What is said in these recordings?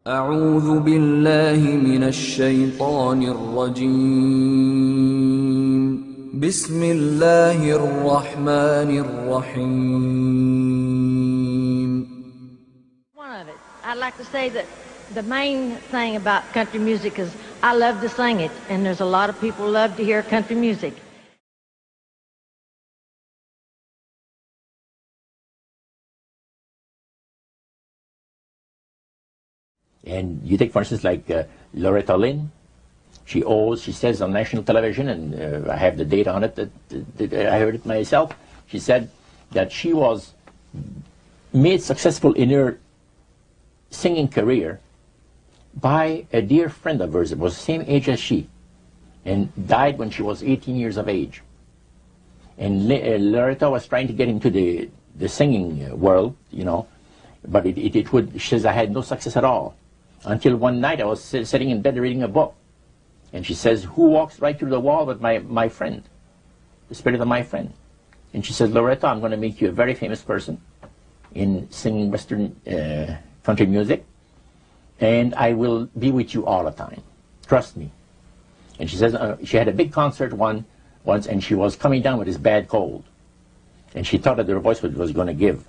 أعوذ بالله من الشيطان الرجيم بسم الله الرحمن الرحيم. One of it. I'd like to say that the main thing about country music is I love to sing it, and there's a lot of people who love to hear country music. And you take, for instance, like Loretta Lynn. She says on national television, and I have the data on it, that I heard it myself. She said that she was made successful in her singing career by a dear friend of hers that was the same age as she, and died when she was 18 years of age. And Loretta was trying to get into the singing world, you know, but she says, I had no success at all. Until one night I was sitting in bed reading a book. And she says, who walks right through the wall with my friend? The spirit of my friend. And she said, Loretta, I'm going to make you a very famous person in singing Western country music. And I will be with you all the time. Trust me. And she says, she had a big concert once, and she was coming down with this bad cold. And she thought that her voice was going to give.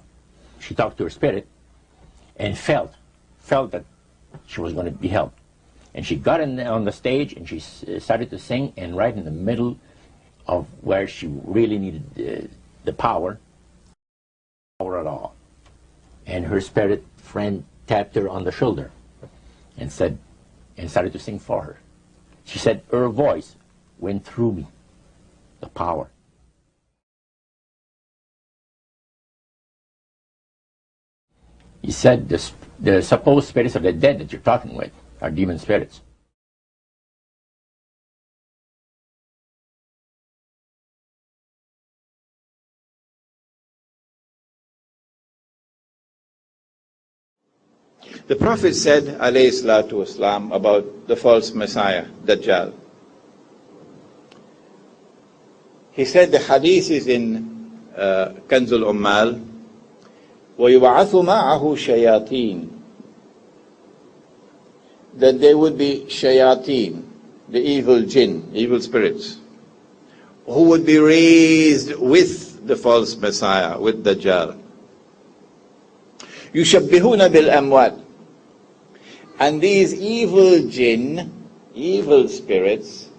She talked to her spirit and felt that she was going to be helped. And she got on the stage and she started to sing, and right in the middle of where she really needed the power at all. And her spirit friend tapped her on the shoulder and said, and started to sing for her. She said, her voice went through me, the power. He said the supposed spirits of the dead that you're talking with are demon spirits. The Prophet said, alayhi salatu wasalam, about the false Messiah, Dajjal. He said, the hadith is in Kanzul Ummal, وَيُبْعَثُ مَعَهُ شَيَاطِينَ, that there would be shayateen, the evil jinn, evil spirits, who would be raised with the false Messiah, with Dajjal. يُشَبِّهُونَ بِالْأَمْوَاتِ, and these evil jinn, evil spirits,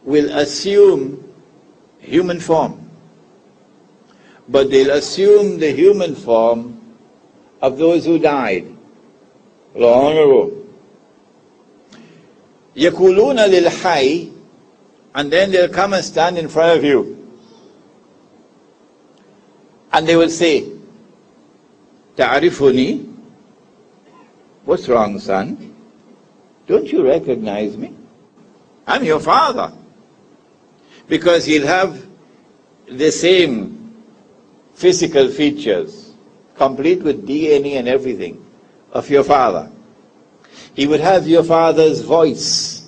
will assume human form. But they'll assume the human form of those who died long ago. يَقُولُونَ لِلْحَيِّ, and then they'll come and stand in front of you. And they will say, تَعْرِفُنِي? What's wrong, son? Don't you recognize me? I'm your father. Because he'll have the same physical features, complete with DNA and everything, of your father. He would have your father's voice.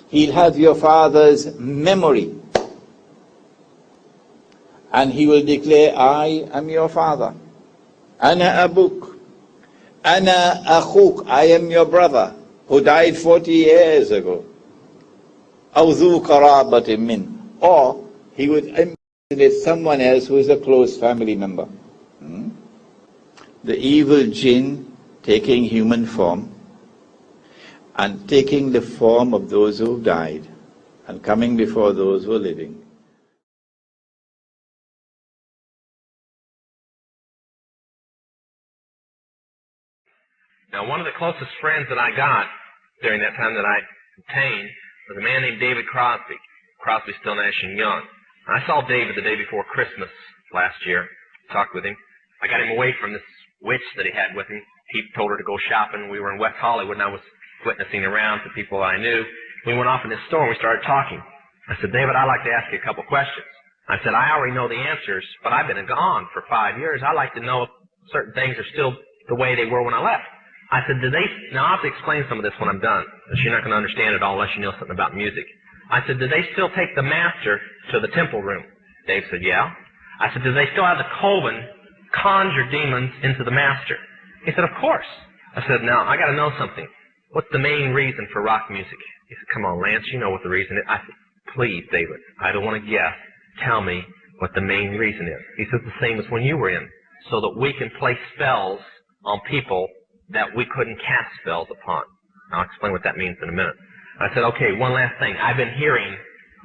He'll have your father's memory. And he will declare, I am your father. Ana abuk. Ana akhuk. I am your brother who died 40 years ago. Aw dhu qarabatin min. Or he would impersonate someone else who is a close family member. The evil jinn taking human form and taking the form of those who died and coming before those who are living. Now, one of the closest friends that I got during that time that I obtained was a man named David Crosby. Crosby, Still, Nash & Young. I saw David the day before Christmas last year, talked with him. I got him away from this witch that he had with him. He told her to go shopping. We were in West Hollywood, and I was witnessing around to people I knew. We went off in this store, and we started talking. I said, David, I'd like to ask you a couple questions. I said, I already know the answers, but I've been gone for 5 years. I'd like to know if certain things are still the way they were when I left. I said, now I'll have to explain some of this when I'm done, because you're not going to understand it all unless you know something about music. I said, do they still take the master to the temple room? Dave said, yeah. I said, do they still have the coven conjure demons into the master? He said, of course. I said, now, I got to know something. What's the main reason for rock music? He said, come on, Lance, you know what the reason is. I said, please, David, I don't want to guess. Tell me what the main reason is. He said, the same as when you were in, so that we can play spells on people that we couldn't cast spells upon. I'll explain what that means in a minute. I said, okay, one last thing. I've been hearing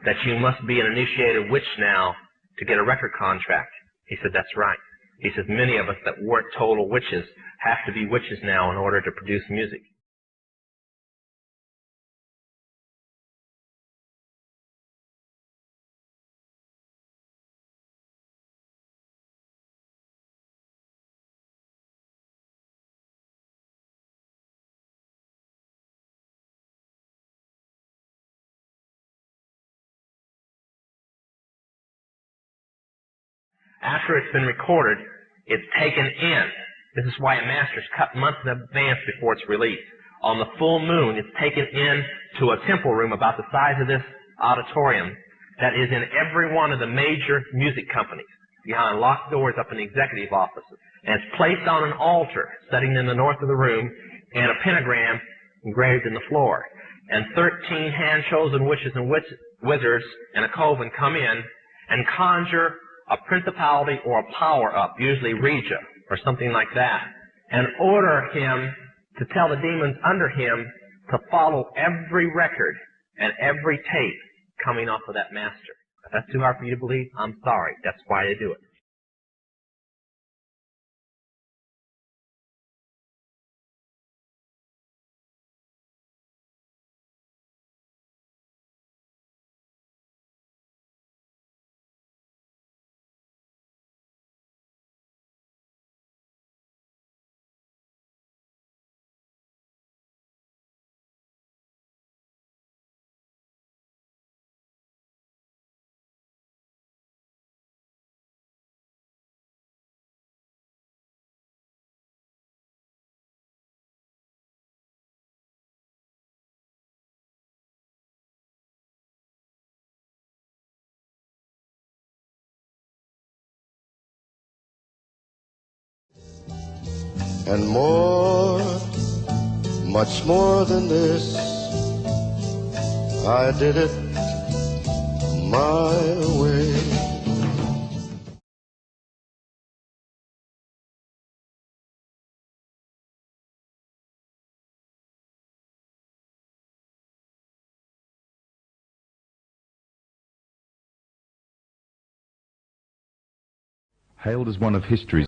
that you must be an initiated witch now to get a record contract. He said, that's right. He says, many of us that weren't total witches have to be witches now in order to produce music. After it's been recorded, it's taken in. This is why a master's cut months in advance before it's released. On the full moon, it's taken in to a temple room about the size of this auditorium that is in every one of the major music companies, behind locked doors up in the executive offices. And it's placed on an altar sitting in the north of the room, and a pentagram engraved in the floor. And 13 hand-chosen witches and wizards and a coven come in and conjure a principality or a power up, usually Regia or something like that, and order him to tell the demons under him to follow every record and every tape coming off of that master. If that's too hard for you to believe, I'm sorry. That's why they do it. And more, much more than this, I did it my way. Hailed as one of history's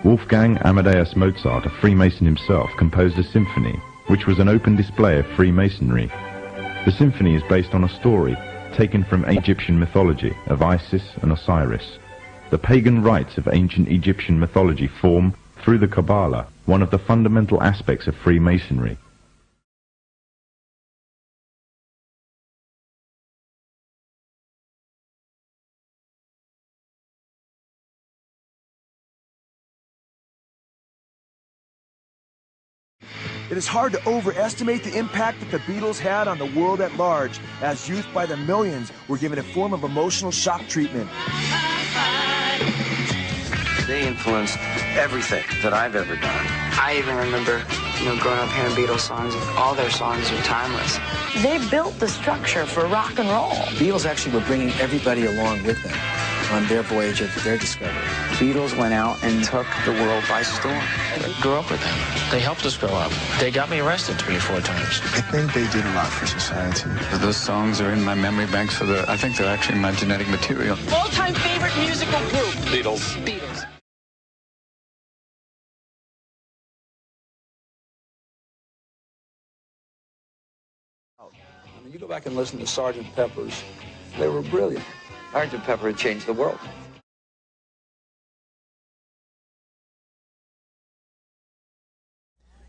Wolfgang Amadeus Mozart, a Freemason himself, composed a symphony, which was an open display of Freemasonry. The symphony is based on a story taken from Egyptian mythology of Isis and Osiris. The pagan rites of ancient Egyptian mythology form, through the Kabbalah, one of the fundamental aspects of Freemasonry. It is hard to overestimate the impact that the Beatles had on the world at large, as youth by the millions were given a form of emotional shock treatment. They influenced everything that I've ever done. I even remember, growing up hearing Beatles songs. All their songs are timeless. They built the structure for rock and roll. Beatles actually were bringing everybody along with them on their voyage of their discovery. Beatles went out and took the world by storm. I grew up with them. They helped us grow up. They got me arrested 3 or 4 times. I think they did a lot for society. Those songs are in my memory banks I think they're actually my genetic material. All-time favorite musical group? Beatles. Beatles. When you go back and listen to Sgt. Pepper's, they were brilliant. Sgt. Pepper changed the world.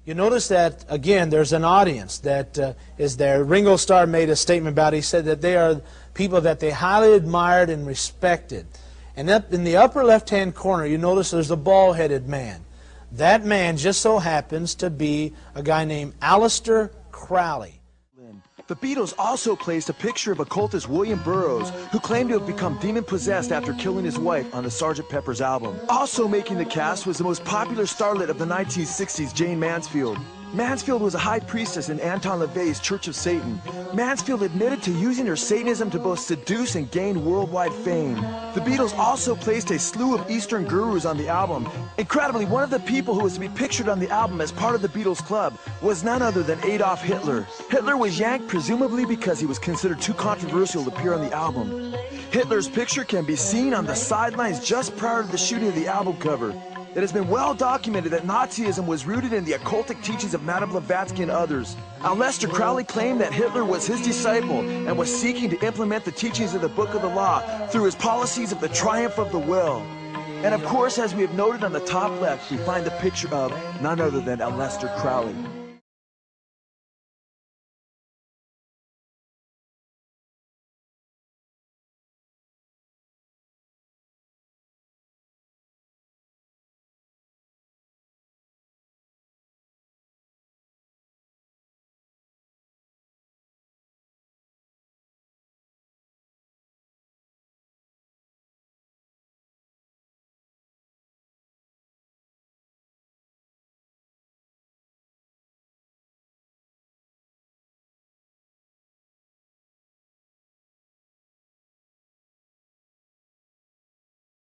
You notice that, again, there's an audience that is there. Ringo Starr made a statement about it. He said that they are people that they highly admired and respected. And up in the upper left-hand corner, you notice there's a bald-headed man. That man just so happens to be a guy named Aleister Crowley. The Beatles also placed a picture of occultist William Burroughs, who claimed to have become demon-possessed after killing his wife on the Sgt. Pepper's album. Also making the cast was the most popular starlet of the 1960s, Jane Mansfield. Mansfield was a high priestess in Anton LaVey's Church of Satan. Mansfield admitted to using her Satanism to both seduce and gain worldwide fame. The Beatles also placed a slew of Eastern gurus on the album. Incredibly, one of the people who was to be pictured on the album as part of the Beatles Club was none other than Adolf Hitler. Hitler was yanked presumably because he was considered too controversial to appear on the album. Hitler's picture can be seen on the sidelines just prior to the shooting of the album cover. It has been well documented that Nazism was rooted in the occultic teachings of Madame Blavatsky and others. Aleister Crowley claimed that Hitler was his disciple and was seeking to implement the teachings of the Book of the Law through his policies of the triumph of the will. And of course, as we have noted on the top left, we find the picture of none other than Aleister Crowley.